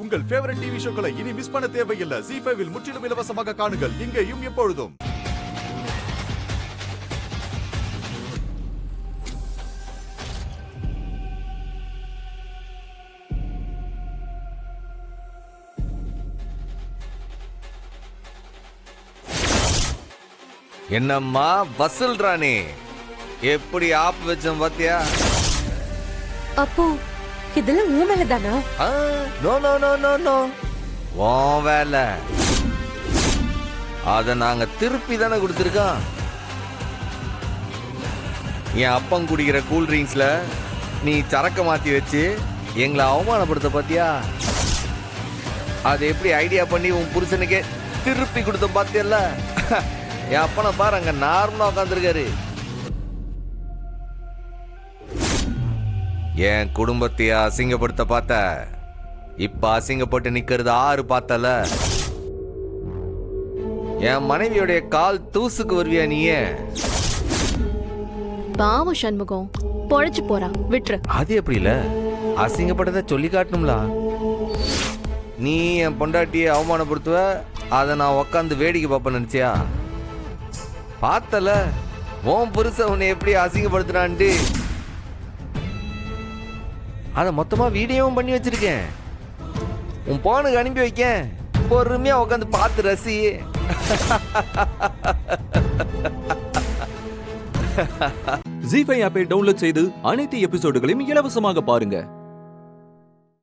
உங்கள் favourite TV ஷோக்களை இனி miss பண்ண தேவையில்லை. ZEE5 இல் முற்றிலும் இலவசமாக காணுங்கள். இங்கேயும் எப்பொழுதும். என்னம்மா வசூல் ராணி, எப்படி ஆப் வச்சோம் பாத்தியா? அப்போ இதெல்லாம் உன் மேல தானா? No no no no no, உன் வேலை. அத நாங்க திருப்பி தானே கொடுத்துருக்கோம். என் அப்பம் குடிக்கிற கூல் ட்ரிங்க்ஸ்ல நீ சரக்க மாத்தி வச்சு எங்களை அவமானப்படுத்த பாத்தியா? அது எப்படி ஐடியா பண்ணி உன் புருஷனுக்கே திருப்பி கொடுத்த பாத்தியல்ல? என் அப்பனை பாரு, அங்க நார்மலா உட்காந்துருக்காரு. என் குடும்பத்தைய அசிங்கப்படுத்த பார்த்த, இப்ப அசிங்கப்பட்டு நிக்கிறது ஆறு பார்த்தல. என் மனைவியோடைய கால் தூசுக்கு வருவியா நீயே? பாவம் சண்முகம், பொழைச்சு போறா, விட்டுரு. அது எப்படி இல்ல, அசிங்கப்பட்டதை சொல்லி காட்டணும்ல. நீ என் பொண்டாட்டியை அவமானப்படுத்துவ, அதை நான் உக்காந்து வேடிக்கை பார்ப்பேன் நினைச்சியா? பார்த்தல உன் புருஷ உன்னை எப்படி அசிங்கப்படுத்துறான்ட்டு. அதை மொத்தமா வீடியோவும் பண்ணி வச்சிருக்கேன். உன் போனுக்கு அனுப்பி வைக்க, பொறுமையா உட்காந்து பார்த்து ரசி. ZEE5 ஆப்பை டவுன்லோட் செய்து அனைத்து எபிசோடுகளையும் இலவசமாக பாருங்க.